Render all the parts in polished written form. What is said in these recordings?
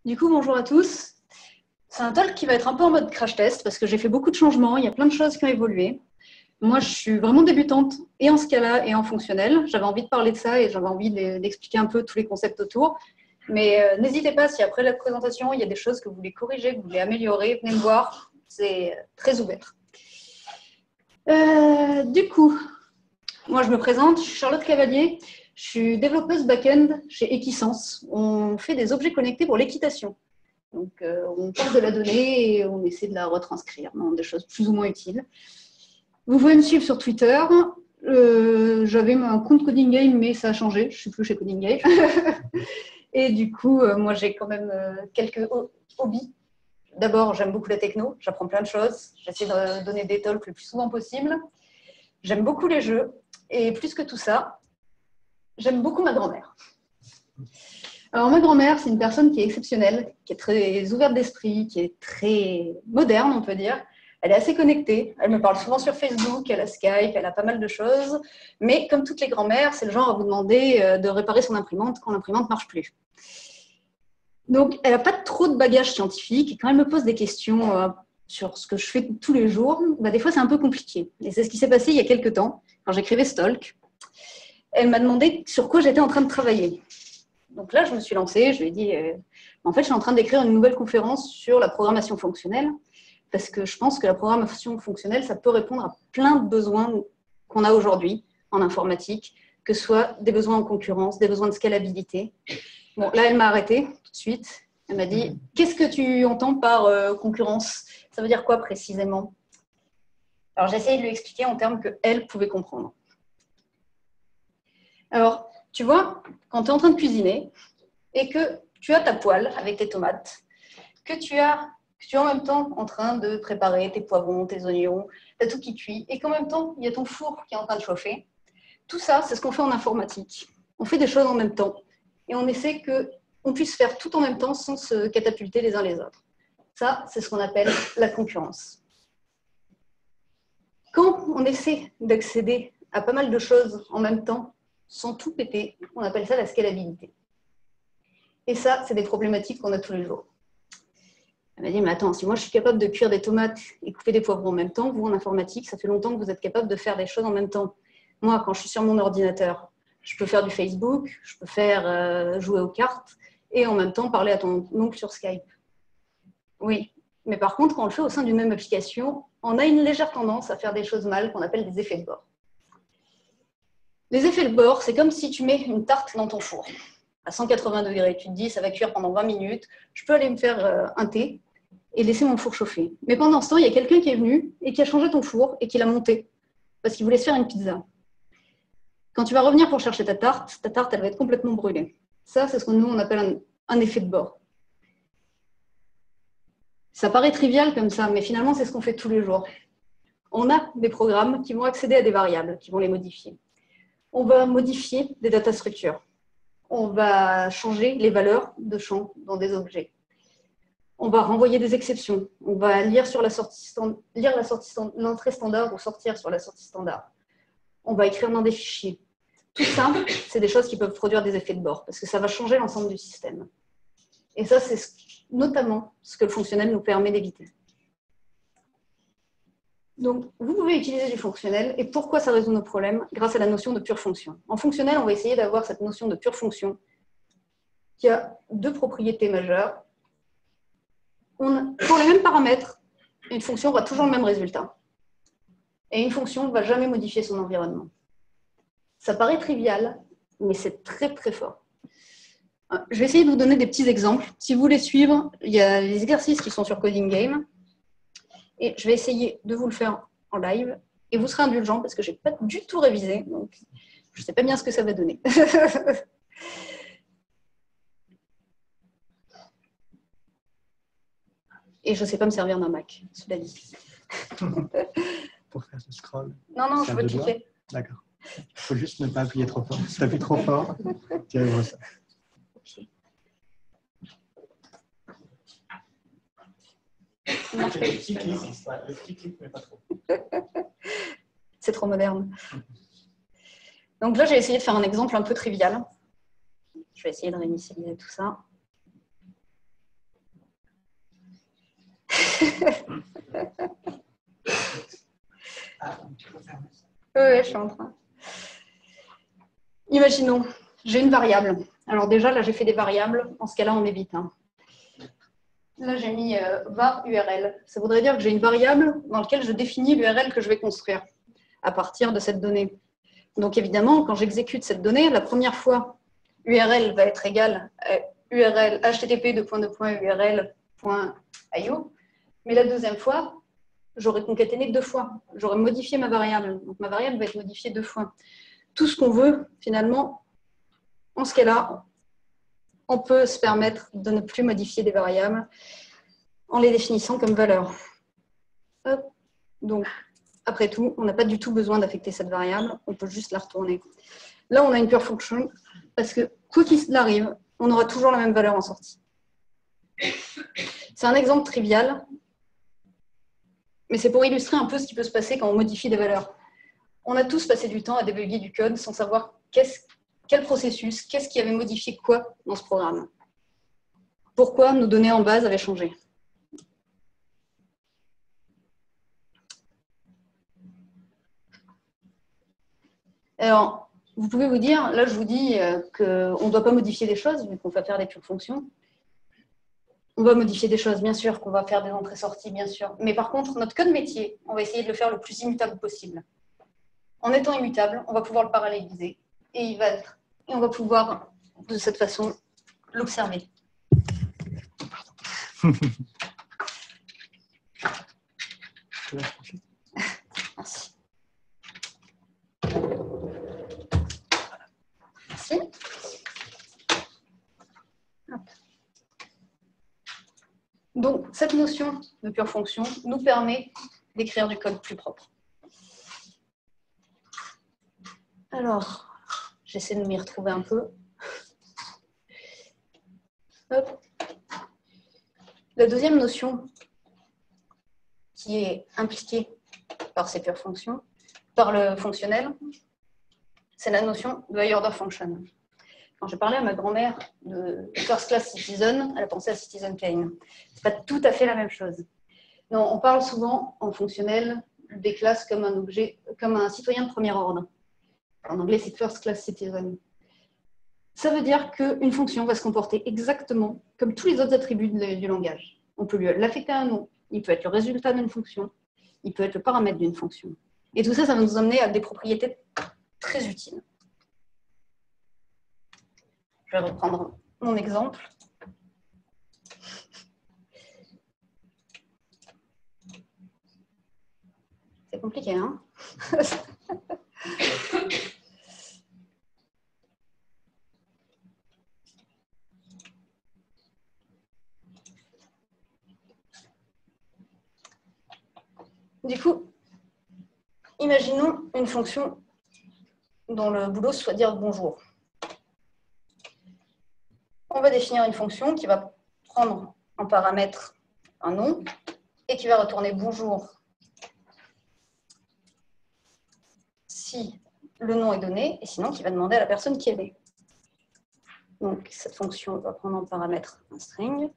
Du coup, bonjour à tous. C'est un talk qui va être un peu en mode crash test parce que j'ai fait beaucoup de changements, il y a plein de choses qui ont évolué. Moi, je suis vraiment débutante et en Scala et en fonctionnel. J'avais envie de parler de ça et j'avais envie d'expliquer un peu tous les concepts autour. Mais n'hésitez pas, si après la présentation, il y a des choses que vous voulez corriger, que vous voulez améliorer, venez me voir. C'est très ouvert. Du coup, moi, je me présente, je suis Charlotte Cavalier. Je suis développeuse back-end chez Equisense. On fait des objets connectés pour l'équitation. Donc, on part de la donnée et on essaie de la retranscrire dans des choses plus ou moins utiles. Vous pouvez me suivre sur Twitter. J'avais un compte Coding Game, mais ça a changé. Je ne suis plus chez Coding Game. Et du coup, moi, j'ai quand même quelques hobbies. D'abord, j'aime beaucoup la techno. J'apprends plein de choses. J'essaie de donner des talks le plus souvent possible. J'aime beaucoup les jeux. Et plus que tout ça, j'aime beaucoup ma grand-mère. Alors, ma grand-mère, c'est une personne qui est exceptionnelle, qui est très ouverte d'esprit, qui est très moderne, on peut dire. Elle est assez connectée. Elle me parle souvent sur Facebook, elle a Skype, elle a pas mal de choses. Mais comme toutes les grand-mères, c'est le genre à vous demander de réparer son imprimante quand l'imprimante ne marche plus. Donc, elle n'a pas trop de bagages scientifiques. Et quand elle me pose des questions sur ce que je fais tous les jours, des fois, c'est un peu compliqué. Et c'est ce qui s'est passé il y a quelques temps, quand j'écrivais ce talk. Elle m'a demandé sur quoi j'étais en train de travailler. Donc là, je me suis lancée, je lui ai dit, en fait, je suis en train d'écrire une nouvelle conférence sur la programmation fonctionnelle, parce que je pense que la programmation fonctionnelle, ça peut répondre à plein de besoins qu'on a aujourd'hui en informatique, que ce soit des besoins en concurrence, des besoins de scalabilité. Bon, là, elle m'a arrêtée tout de suite. Elle m'a dit, qu'est-ce que tu entends par concurrence? Ça veut dire quoi précisément? Alors, j'ai essayé de lui expliquer en termes qu'elle pouvait comprendre. Alors, tu vois, quand tu es en train de cuisiner et que tu as ta poêle avec tes tomates, que tu es en même temps en train de préparer tes poivrons, tes oignons, tu as tout qui cuit, et qu'en même temps, il y a ton four qui est en train de chauffer. Tout ça, c'est ce qu'on fait en informatique. On fait des choses en même temps et on essaie qu'on puisse faire tout en même temps sans se catapulter les uns les autres. Ça, c'est ce qu'on appelle la concurrence. Quand on essaie d'accéder à pas mal de choses en même temps, sans tout péter, on appelle ça la scalabilité. Et ça, c'est des problématiques qu'on a tous les jours. Elle m'a dit, mais attends, si moi je suis capable de cuire des tomates et couper des poivrons en même temps, vous en informatique, ça fait longtemps que vous êtes capable de faire des choses en même temps. Moi, quand je suis sur mon ordinateur, je peux faire du Facebook, je peux faire jouer aux cartes et en même temps parler à ton oncle sur Skype. Oui, mais par contre, quand on le fait au sein d'une même application, on a une légère tendance à faire des choses mal qu'on appelle des effets de bord. Les effets de bord, c'est comme si tu mets une tarte dans ton four à 180 degrés. Tu te dis, ça va cuire pendant 20 minutes, je peux aller me faire un thé et laisser mon four chauffer. Mais pendant ce temps, il y a quelqu'un qui est venu et qui a changé ton four et qui l'a monté parce qu'il voulait se faire une pizza. Quand tu vas revenir pour chercher ta tarte, elle va être complètement brûlée. Ça, c'est ce que nous, on appelle un effet de bord. Ça paraît trivial comme ça, mais finalement, c'est ce qu'on fait tous les jours. On a des programmes qui vont accéder à des variables, qui vont les modifier. On va modifier des data structures. On va changer les valeurs de champs dans des objets. On va renvoyer des exceptions. On va lire l'entrée standard ou sortir sur la sortie standard. On va écrire dans des fichiers. Tout ça, c'est des choses qui peuvent produire des effets de bord parce que ça va changer l'ensemble du système. Et ça, c'est notamment ce que le fonctionnel nous permet d'éviter. Donc, vous pouvez utiliser du fonctionnel. Et pourquoi ça résout nos problèmes? Grâce à la notion de pure fonction. En fonctionnel, on va essayer d'avoir cette notion de pure fonction qui a deux propriétés majeures. Pour les mêmes paramètres, une fonction aura toujours le même résultat. Et une fonction ne va jamais modifier son environnement. Ça paraît trivial, mais c'est très très fort. Je vais essayer de vous donner des petits exemples. Si vous voulez suivre, il y a les exercices qui sont sur Coding Game. Et je vais essayer de vous le faire en live. Et vous serez indulgents parce que je n'ai pas du tout révisé. Donc, je ne sais pas bien ce que ça va donner. Et je ne sais pas me servir d'un Mac, cela dit. Pour faire ce scroll. Non, je veux cliquer. D'accord. Il faut juste ne pas appuyer trop fort. Si tu appuies trop fort, tu arriveras ça. Okay. Le petit clic, mais pas trop. C'est trop moderne. Donc là, j'ai essayé de faire un exemple un peu trivial. Je vais essayer de réinitialiser tout ça. Oui, je suis en train. Imaginons, j'ai une variable. Alors déjà, là, j'ai fait des variables. En ce cas-là, on évite. Là, j'ai mis var URL. Ça voudrait dire que j'ai une variable dans laquelle je définis l'URL que je vais construire à partir de cette donnée. Donc évidemment, quand j'exécute cette donnée, la première fois, URL va être égale à URL http://url.io. Mais la deuxième fois, j'aurai concaténé 2 fois. J'aurai modifié ma variable. Donc ma variable va être modifiée 2 fois. Tout ce qu'on veut, finalement, en ce cas-là, on peut se permettre de ne plus modifier des variables en les définissant comme valeur. Hop. Donc, après tout, on n'a pas du tout besoin d'affecter cette variable, on peut juste la retourner. Là, on a une pure function, parce que quoi qu'il arrive, on aura toujours la même valeur en sortie. C'est un exemple trivial, mais c'est pour illustrer un peu ce qui peut se passer quand on modifie des valeurs. On a tous passé du temps à débugger du code sans savoir quel processus, qu'est-ce qui avait modifié quoi dans ce programme. Pourquoi nos données en base avaient changé. Alors, vous pouvez vous dire, là je vous dis qu'on ne doit pas modifier des choses, vu qu'on va faire des pures fonctions. On va modifier des choses, bien sûr, qu'on va faire des entrées-sorties, bien sûr. Mais par contre, notre code métier, on va essayer de le faire le plus immutable possible. En étant immutable, on va pouvoir le paralléliser. Et on va pouvoir, de cette façon, l'observer. Merci. Merci. Hop. Donc, cette notion de pure fonction nous permet d'écrire du code plus propre. Alors, j'essaie de m'y retrouver un peu. Hop. La deuxième notion qui est impliquée par ces pures fonctions, par le fonctionnel, c'est la notion de higher order function. Quand j'ai parlé à ma grand-mère de first class citizen, elle a pensé à citizen Kane. Ce n'est pas tout à fait la même chose. Non, on parle souvent en fonctionnel des classes comme un objet, comme un citoyen de premier ordre. En anglais, c'est first class citizen. Ça veut dire qu'une fonction va se comporter exactement comme tous les autres attributs du langage. On peut lui l'affecter à un nom, il peut être le résultat d'une fonction, il peut être le paramètre d'une fonction. Et tout ça, ça va nous amener à des propriétés très utiles. Je vais reprendre mon exemple. C'est compliqué, hein? Du coup, imaginons une fonction dont le boulot soit dire bonjour. On va définir une fonction qui va prendre en paramètre un nom et qui va retourner bonjour si le nom est donné, et sinon qui va demander à la personne qui elle est. Donc cette fonction va prendre en paramètre un string.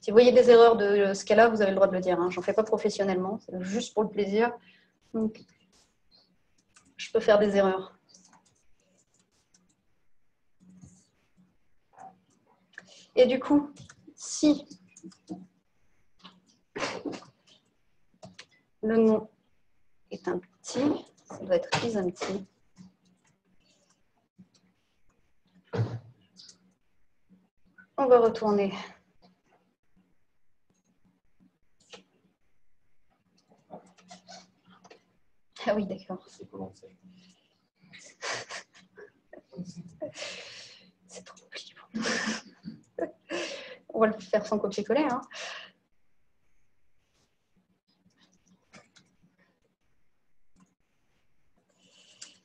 Si vous voyez des erreurs de ce cas-là, vous avez le droit de le dire. Hein. Je n'en fais pas professionnellement, c'est juste pour le plaisir. Donc, je peux faire des erreurs. Et du coup, si le nom est un petit, ça doit être isempty. On va retourner ah oui, d'accord. C'est trop compliqué pour nous. On va le faire sans copier-coller. Hein.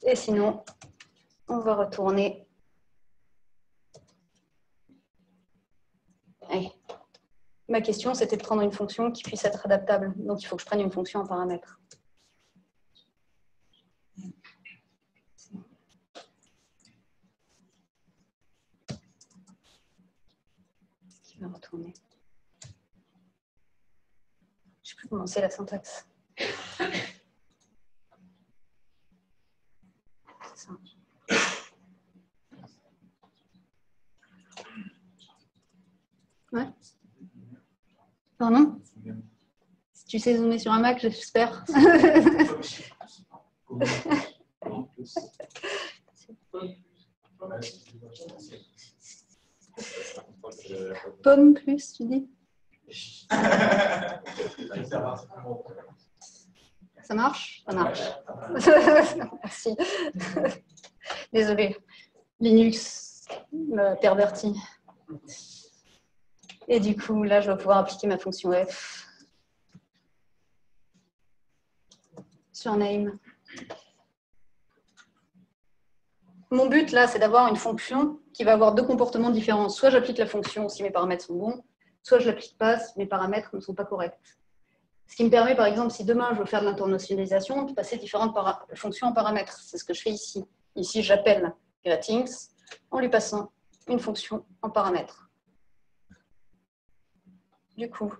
Et sinon, on va retourner. Allez. Ma question, c'était de prendre une fonction qui puisse être adaptable. Donc, il faut que je prenne une fonction en paramètre. retourner. Je ne sais plus comment c'est la syntaxe. C'est ça. Ouais. Pardon? Si tu sais zoomer sur un Mac, j'espère. Pomme plus, tu dis? Ça marche? Ça marche. Merci. Désolée. Linux me pervertit. Et du coup, là, je vais pouvoir appliquer ma fonction f sur name. Mon but, là, c'est d'avoir une fonction qui va avoir deux comportements différents. Soit j'applique la fonction si mes paramètres sont bons, soit je ne l'applique pas si mes paramètres ne sont pas corrects. Ce qui me permet, par exemple, si demain je veux faire de l'internationalisation, de passer différentes fonctions en paramètres. C'est ce que je fais ici. Ici, j'appelle greetings en lui passant une fonction en paramètres. Du coup,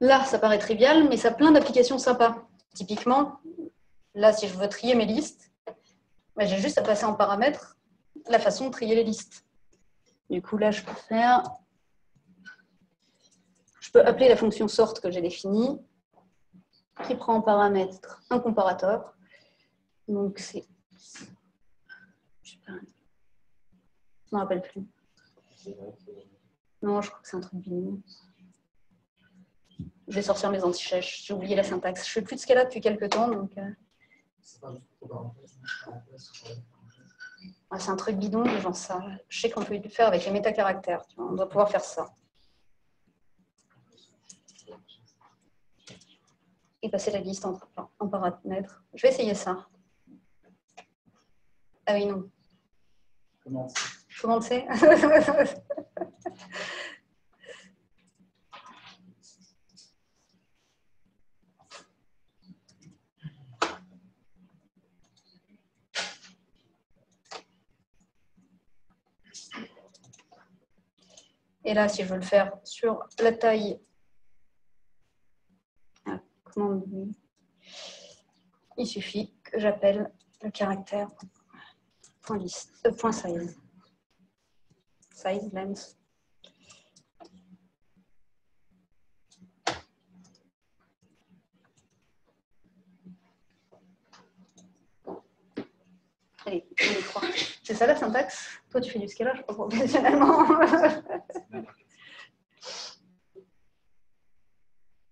là, ça paraît trivial, mais ça a plein d'applications sympas. Typiquement, là, si je veux trier mes listes, ben, j'ai juste à passer en paramètres la façon de trier les listes. Du coup, là, je peux appeler la fonction sort que j'ai définie, qui prend en paramètre un comparateur. Donc, c'est... Je ne me rappelle plus. Non, je crois que c'est un truc bidon. Je vais sortir mes anti-chèches. J'ai oublié la syntaxe. Je ne fais plus de Scala depuis quelques temps. Donc, c'est un truc bidon, mais genre ça. Je sais qu'on peut le faire avec les métacaractères. On doit pouvoir faire ça. Et passer la liste en paramètres. Je vais essayer ça. Ah oui, non. Comment c'est? Et là, si je veux le faire sur la taille, il suffit que j'appelle le caractère .size. Size, length. Allez, on est trois. C'est ça la syntaxe? Toi, tu fais du Scala, je crois, professionnellement.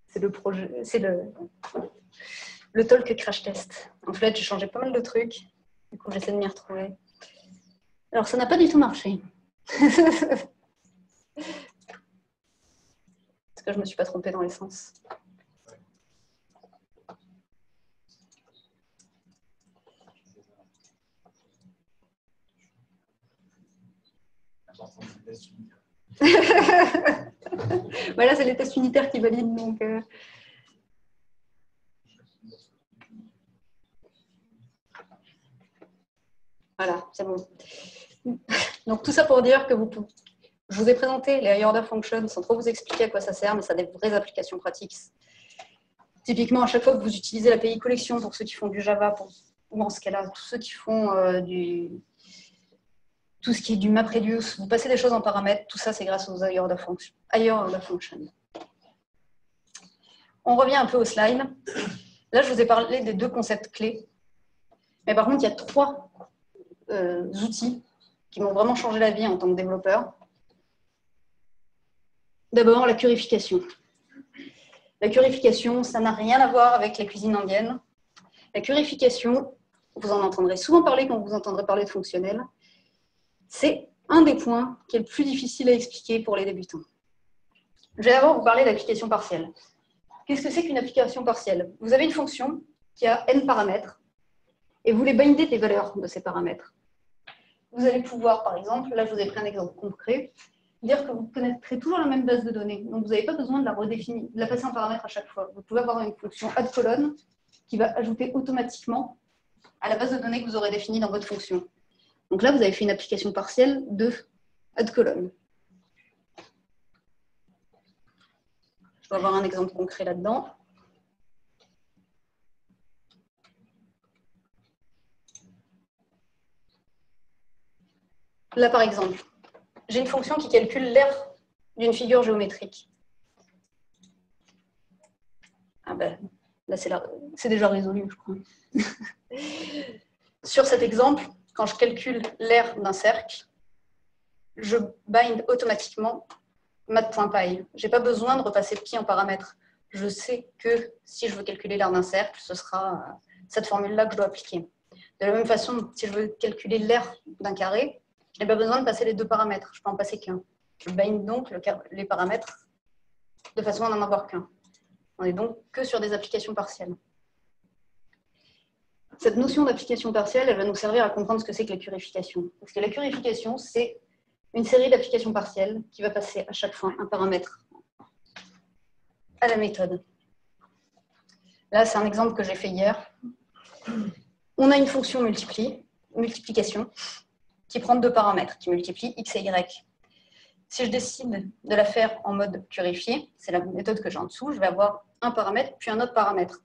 C'est le projet, c'est le talk crash test. En fait, j'ai changé pas mal de trucs. Du coup, j'essaie de m'y retrouver. Alors, ça n'a pas du tout marché. Parce que je ne me suis pas trompée dans les sens. Voilà, c'est les tests unitaires qui valident. Donc, voilà, c'est bon. Donc, tout ça pour dire que je vous ai présenté les higher order functions sans trop vous expliquer à quoi ça sert, mais ça a des vraies applications pratiques. Typiquement, à chaque fois que vous utilisez l'API collection pour ceux qui font du Java, ou en Scala, tous ceux qui font tout ce qui est du MapReduce, vous passez des choses en paramètres, tout ça c'est grâce aux higher order functions. On revient un peu au slide. Là, je vous ai parlé des deux concepts clés. Mais par contre, il y a trois outils qui m'ont vraiment changé la vie en tant que développeur. D'abord, la curification. La curification, ça n'a rien à voir avec la cuisine indienne. La curification, vous en entendrez souvent parler quand vous entendrez parler de fonctionnel, c'est un des points qui est le plus difficile à expliquer pour les débutants. Je vais d'abord vous parler d'application partielle. Qu'est-ce que c'est qu'une application partielle? Vous avez une fonction qui a n paramètres et vous voulez binder des valeurs de ces paramètres. Vous allez pouvoir, par exemple, là je vous ai pris un exemple concret, dire que vous connaîtrez toujours la même base de données. Donc vous n'avez pas besoin de la redéfinir, de la passer en paramètres à chaque fois. Vous pouvez avoir une fonction add colonne qui va ajouter automatiquement à la base de données que vous aurez définie dans votre fonction. Donc là, vous avez fait une application partielle de add colonne. Je vais avoir un exemple concret là-dedans. Là, par exemple, j'ai une fonction qui calcule l'aire d'une figure géométrique. Ah ben, là, c'est déjà résolu, je crois. Sur cet exemple, quand je calcule l'aire d'un cercle, je bind automatiquement mat.py. Je n'ai pas besoin de repasser pi en paramètres. Je sais que si je veux calculer l'aire d'un cercle, ce sera cette formule-là que je dois appliquer. De la même façon, si je veux calculer l'aire d'un carré, je n'ai pas besoin de passer les deux paramètres. Je peux en passer qu'un. Je bind donc les paramètres de façon à n'en avoir qu'un. On n'est donc que sur des applications partielles. Cette notion d'application partielle, elle va nous servir à comprendre ce que c'est que la curification. Parce que la curification, c'est une série d'applications partielles qui va passer à chaque fois un paramètre à la méthode. Là, c'est un exemple que j'ai fait hier. On a une fonction multiplication, qui prend deux paramètres, qui multiplie x et y. Si je décide de la faire en mode purifié, c'est la méthode que j'ai en dessous, je vais avoir un paramètre puis un autre paramètre.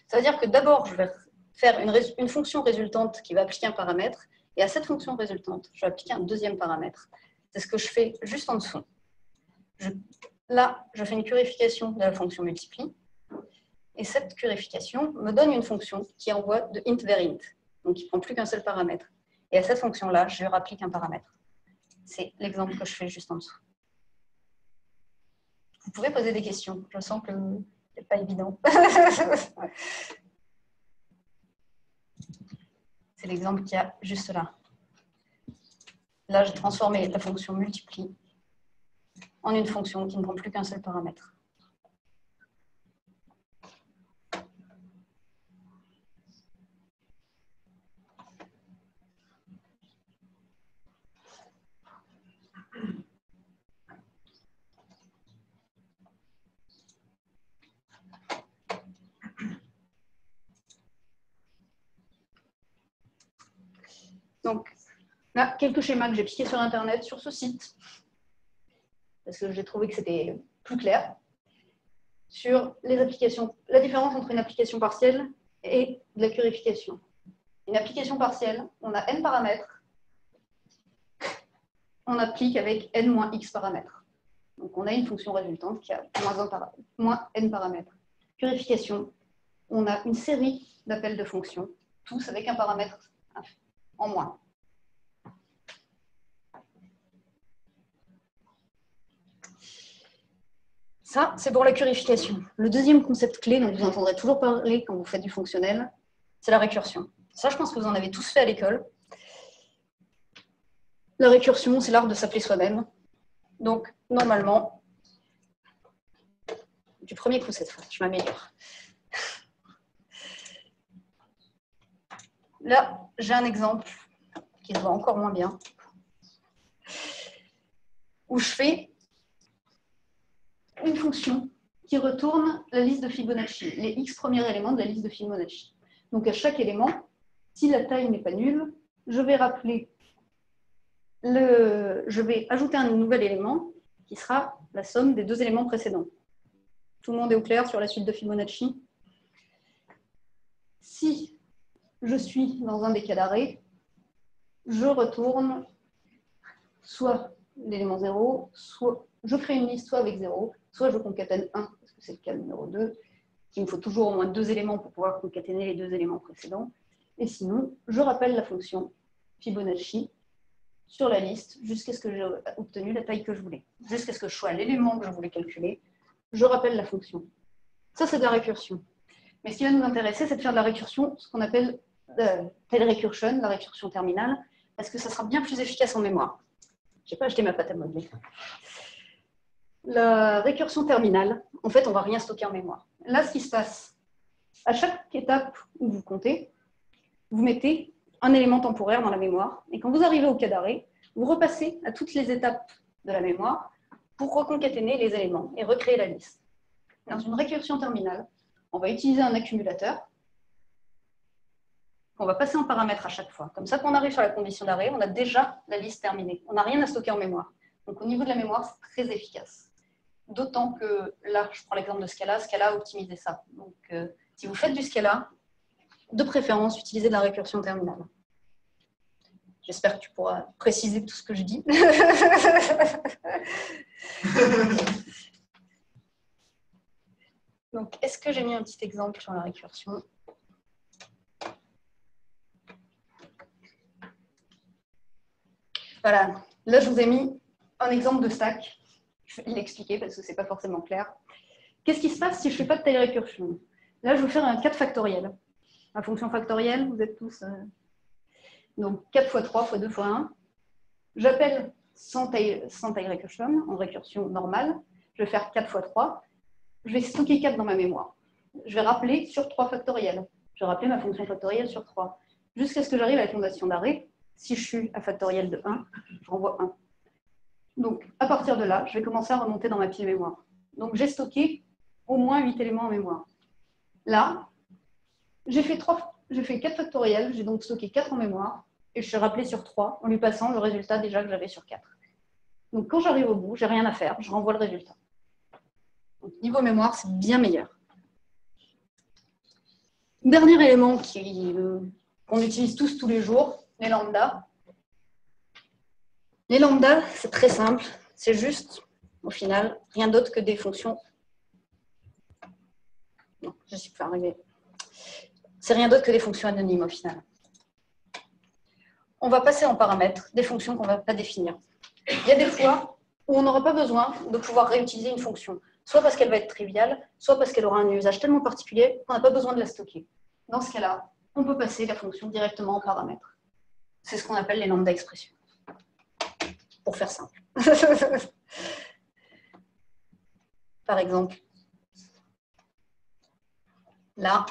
Ça veut dire que d'abord, je vais faire une fonction résultante qui va appliquer un paramètre, et à cette fonction résultante, je vais appliquer un deuxième paramètre. C'est ce que je fais juste en dessous. Là, je fais une purification de la fonction multiplie, et cette purification me donne une fonction qui envoie de int vers int, donc qui ne prend plus qu'un seul paramètre. Et à cette fonction-là, je rapplique un paramètre. C'est l'exemple que je fais juste en dessous. Vous pouvez poser des questions. Je sens que ce n'est pas évident. C'est l'exemple qu'il y a juste là. Là, j'ai transformé la fonction multiplie en une fonction qui ne prend plus qu'un seul paramètre. Donc, là, quelques schémas que j'ai piqués sur Internet, sur ce site, parce que j'ai trouvé que c'était plus clair, sur les applications, la différence entre une application partielle et de la purification. Une application partielle, on a n paramètres, on applique avec n-x paramètres. Donc, on a une fonction résultante qui a moins n paramètres. Purification, on a une série d'appels de fonctions, tous avec un paramètre en moins. Ça, c'est pour la purification. Le deuxième concept clé dont vous entendrez toujours parler quand vous faites du fonctionnel, c'est la récursion. Ça, je pense que vous en avez tous fait à l'école. La récursion, c'est l'art de s'appeler soi-même. Donc, normalement, du premier coup cette fois, je m'améliore. Là, j'ai un exemple qui se voit encore moins bien, où je fais une fonction qui retourne la liste de Fibonacci, les x premiers éléments de la liste de Fibonacci. Donc à chaque élément, si la taille n'est pas nulle, je vais ajouter un nouvel élément qui sera la somme des deux éléments précédents. Tout le monde est au clair sur la suite de Fibonacci? Si je suis dans un des cas d'arrêt, je retourne soit l'élément 0, soit je crée une liste soit avec 0, soit je concatène 1, parce que c'est le cas numéro 2. Il me faut toujours au moins deux éléments pour pouvoir concaténer les deux éléments précédents. Et sinon, je rappelle la fonction Fibonacci sur la liste jusqu'à ce que j'ai obtenu la taille que je voulais. Jusqu'à ce que je sois l'élément que je voulais calculer, je rappelle la fonction. Ça, c'est de la récursion. Mais ce qui va nous intéresser, c'est de faire de la récursion, ce qu'on appelle tail recursion, la récursion terminale, parce que ça sera bien plus efficace en mémoire. Je n'ai pas acheté ma pâte à modeler. La récursion terminale, en fait, on ne va rien stocker en mémoire. Là, ce qui se passe, à chaque étape où vous comptez, vous mettez un élément temporaire dans la mémoire, et quand vous arrivez au cas d'arrêt, vous repassez à toutes les étapes de la mémoire pour reconcaténer les éléments et recréer la liste. Dans une récursion terminale, on va utiliser un accumulateur qu'on va passer en paramètre à chaque fois. Comme ça, quand on arrive sur la condition d'arrêt, on a déjà la liste terminée. On n'a rien à stocker en mémoire. Donc au niveau de la mémoire, c'est très efficace. D'autant que là, je prends l'exemple de Scala. Scala a optimisé ça. Donc si vous faites du Scala, de préférence, utilisez de la récursion terminale. J'espère que tu pourras préciser tout ce que je dis. Donc, est-ce que j'ai mis un petit exemple sur la récursion? Voilà. Là, je vous ai mis un exemple de stack. Je vais l'expliquer parce que ce n'est pas forcément clair. Qu'est-ce qui se passe si je ne fais pas de taille récursion? Là, je vais faire un 4 factoriel. La fonction factorielle, vous êtes tous... Donc, 4 fois 3 fois 2 fois 1. J'appelle sans taille récursion, en récursion normale. Je vais faire 4 fois 3. Je vais stocker 4 dans ma mémoire. Je vais rappeler sur 3 factoriel. Je vais rappeler ma fonction factorielle sur 3. Jusqu'à ce que j'arrive à la condition d'arrêt. Si je suis à factoriel de 1, je renvoie 1. Donc, à partir de là, je vais commencer à remonter dans ma pile mémoire. Donc, j'ai stocké au moins 8 éléments en mémoire. Là, j'ai fait 4 factoriels, j'ai donc stocké 4 en mémoire, et je suis rappelé sur 3 en lui passant le résultat déjà que j'avais sur 4. Donc, quand j'arrive au bout, j'ai rien à faire, je renvoie le résultat. Donc, niveau mémoire, c'est bien meilleur. Dernier élément qu'on utilise tous les jours, les lambdas. Les lambdas, c'est très simple. C'est juste, au final, rien d'autre que des fonctions. Non, je suis pas arrivée. C'est rien d'autre que des fonctions anonymes, au final. On va passer en paramètres des fonctions qu'on ne va pas définir. Il y a des fois où on n'aura pas besoin de pouvoir réutiliser une fonction, soit parce qu'elle va être triviale, soit parce qu'elle aura un usage tellement particulier qu'on n'a pas besoin de la stocker. Dans ce cas-là, on peut passer la fonction directement en paramètres. C'est ce qu'on appelle les lambda expressions. Pour faire simple. Par exemple, là,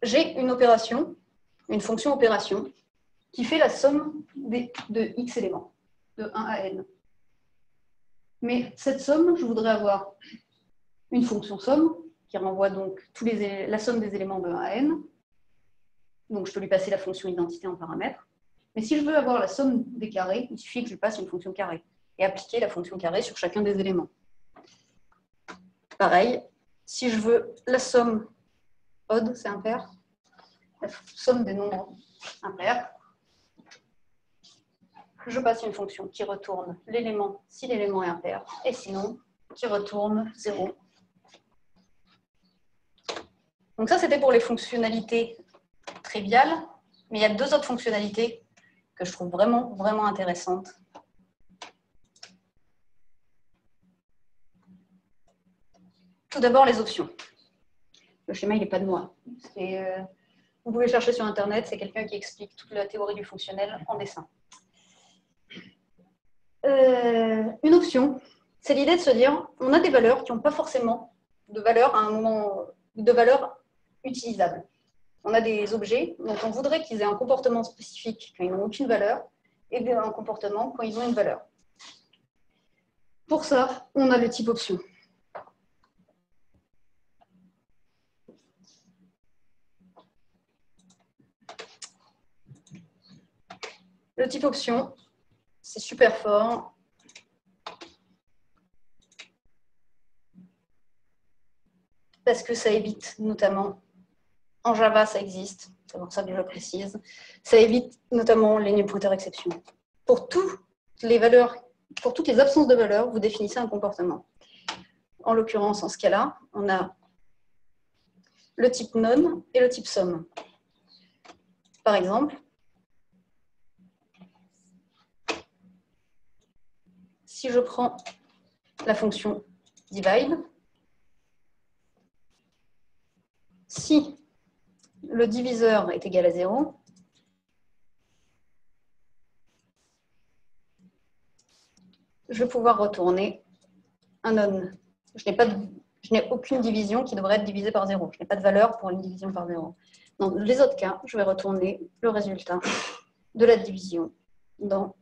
j'ai une opération, une fonction opération, qui fait la somme de x éléments, de 1 à n. Mais cette somme, je voudrais avoir une fonction somme, qui renvoie donc la somme des éléments de 1 à n. Donc je peux lui passer la fonction identité en paramètre. Mais si je veux avoir la somme des carrés, il suffit que je lui passe une fonction carré et appliquer la fonction carré sur chacun des éléments. Pareil, si je veux la somme odd, c'est impair, la somme des nombres impairs, je passe une fonction qui retourne l'élément si l'élément est impair, et sinon, qui retourne 0. Donc ça, c'était pour les fonctionnalités triviales, mais il y a 2 autres fonctionnalités que je trouve vraiment, vraiment intéressantes. Tout d'abord, les options. Le schéma, il n'est pas de moi. Vous pouvez chercher sur Internet, c'est quelqu'un qui explique toute la théorie du fonctionnel en dessin. Une option, c'est l'idée de se dire, on a des valeurs qui n'ont pas forcément de valeur à un moment, de valeur utilisable. On a des objets dont on voudrait qu'ils aient un comportement spécifique quand ils n'ont aucune valeur, et un comportement quand ils ont une valeur. Pour ça, on a le type option. Le type option, c'est super fort. Parce que ça évite notamment, en Java ça existe, c'est pour ça que je le précise, ça évite notamment les null pointer exception. Pour toutes les valeurs, pour toutes les absences de valeurs, vous définissez un comportement. En l'occurrence, en ce cas-là, on a le type non et le type somme. Par exemple, si je prends la fonction divide, si le diviseur est égal à 0, je vais pouvoir retourner un non. Je n'ai aucune division qui devrait être divisée par 0. Je n'ai pas de valeur pour une division par 0. Dans les autres cas, je vais retourner le résultat de la division dans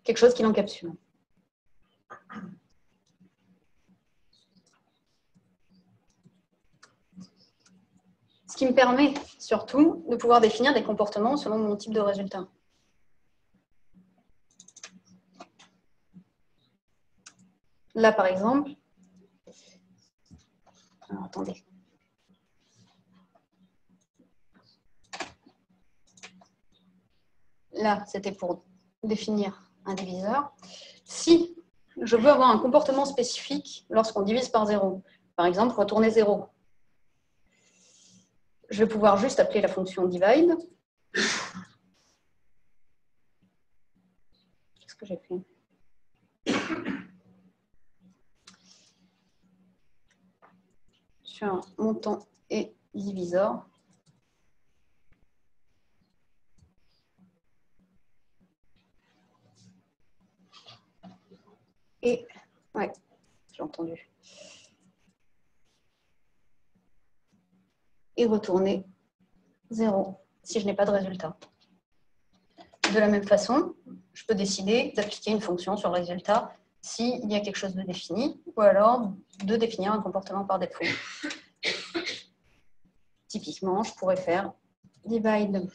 quelque chose qui l'encapsule. qui me permet surtout de pouvoir définir des comportements selon mon type de résultat. Là, par exemple, alors, attendez. Là, c'était pour définir un diviseur. Si je veux avoir un comportement spécifique lorsqu'on divise par 0, par exemple, retourner 0, je vais pouvoir juste appeler la fonction divide. Qu'est-ce que j'ai fait? Sur montant et divisor. Et, ouais, j'ai entendu. Et retourner 0 si je n'ai pas de résultat. De la même façon, je peux décider d'appliquer une fonction sur le résultat s'il y a quelque chose de défini, ou alors de définir un comportement par défaut. Typiquement, je pourrais faire divide.fold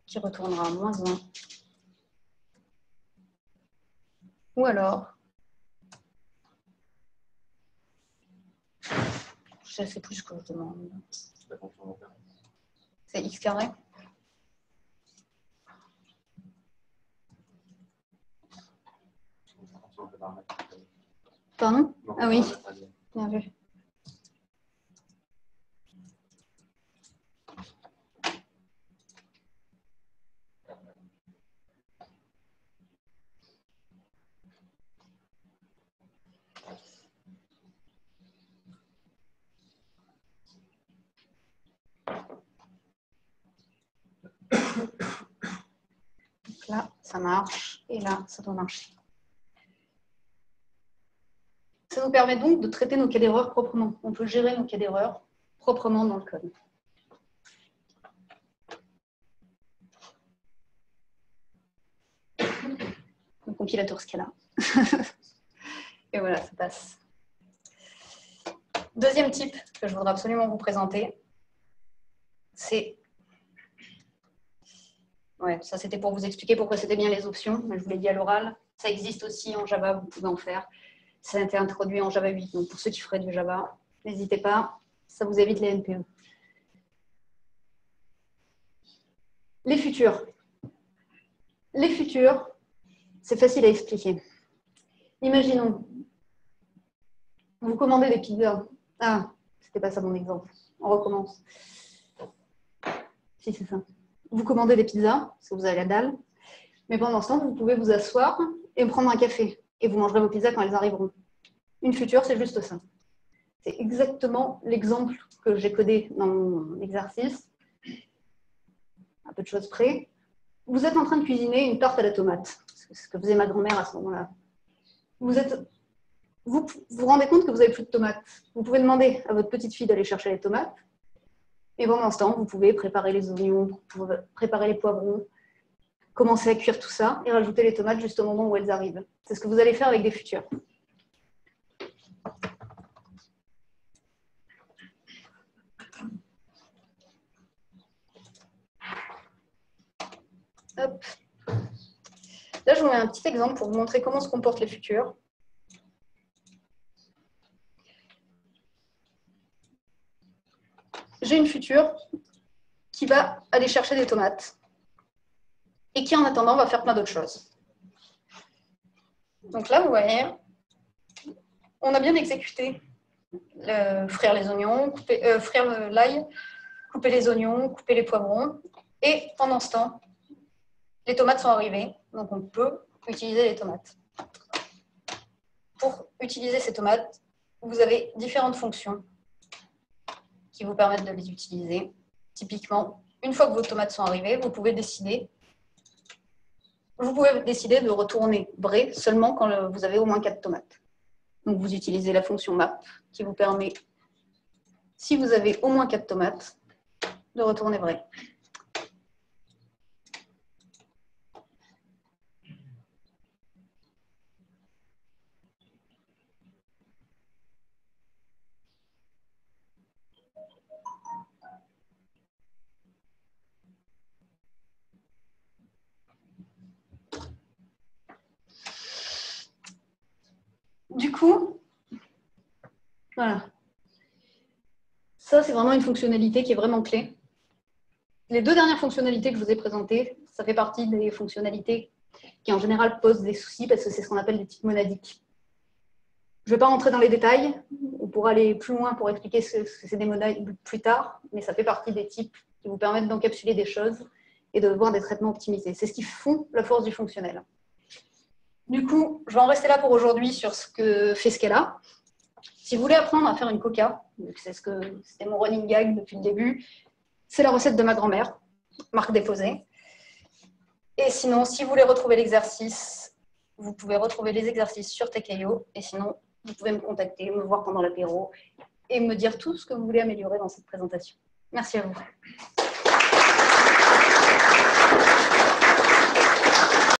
qui retournera -1. Ou alors, je ne sais plus ce que je demande. C'est x carré. Pardon? Ah oui, bien vu. Donc là, ça marche, et là, ça doit marcher. Ça nous permet donc de traiter nos cas d'erreur proprement. On peut gérer nos cas d'erreur proprement dans le code. Le compilateur Scala. Et voilà, ça passe. Deuxième type que je voudrais absolument vous présenter, c'est... Ouais, ça c'était pour vous expliquer pourquoi c'était bien les options, mais je vous l'ai dit à l'oral. Ça existe aussi en Java, vous pouvez en faire. Ça a été introduit en Java 8, donc pour ceux qui feraient du Java, n'hésitez pas, ça vous évite les NPE. Les futurs. Les futurs, c'est facile à expliquer. Imaginons, vous commandez des pizzas. Ah, c'était pas ça mon exemple. On recommence. Si, c'est ça. Vous commandez des pizzas, parce que vous avez la dalle. Mais pendant ce temps, vous pouvez vous asseoir et prendre un café. Et vous mangerez vos pizzas quand elles arriveront. Une future, c'est juste ça. C'est exactement l'exemple que j'ai codé dans mon exercice. Un peu de choses près. Vous êtes en train de cuisiner une tarte à la tomate. C'est ce que faisait ma grand-mère à ce moment-là. Vous vous rendez compte que vous n'avez plus de tomates. Vous pouvez demander à votre petite fille d'aller chercher les tomates. Et pendant ce temps, vous pouvez préparer les oignons, préparer les poivrons, commencer à cuire tout ça et rajouter les tomates juste au moment où elles arrivent. C'est ce que vous allez faire avec des futurs. Hop. Là, je vous mets un petit exemple pour vous montrer comment se comportent les futurs. J'ai une future qui va aller chercher des tomates et qui, en attendant, va faire plein d'autres choses. Donc là, vous voyez, on a bien exécuté frire les oignons, frire l'ail, couper les oignons, couper les poivrons. Et pendant ce temps, les tomates sont arrivées, donc on peut utiliser les tomates. Pour utiliser ces tomates, vous avez différentes fonctions qui vous permettent de les utiliser. Typiquement, une fois que vos tomates sont arrivées, vous pouvez décider de retourner vrai seulement quand vous avez au moins 4 tomates. Donc vous utilisez la fonction map qui vous permet, si vous avez au moins 4 tomates, de retourner vrai. Du coup, voilà. Ça, c'est vraiment une fonctionnalité qui est vraiment clé. Les deux dernières fonctionnalités que je vous ai présentées, ça fait partie des fonctionnalités qui en général posent des soucis parce que c'est ce qu'on appelle des types monadiques. Je ne vais pas rentrer dans les détails, on pourra aller plus loin pour expliquer ce que c'est des monades plus tard, mais ça fait partie des types qui vous permettent d'encapsuler des choses et de voir des traitements optimisés. C'est ce qui font la force du fonctionnel. Du coup, je vais en rester là pour aujourd'hui sur ce que fait Scala. Si vous voulez apprendre à faire une coca, c'était mon running gag depuis le début, c'est la recette de ma grand-mère, Marc Desposé. Et sinon, si vous voulez retrouver l'exercice, vous pouvez retrouver les exercices sur Tech.io. Et sinon, vous pouvez me contacter, me voir pendant l'apéro et me dire tout ce que vous voulez améliorer dans cette présentation. Merci à vous.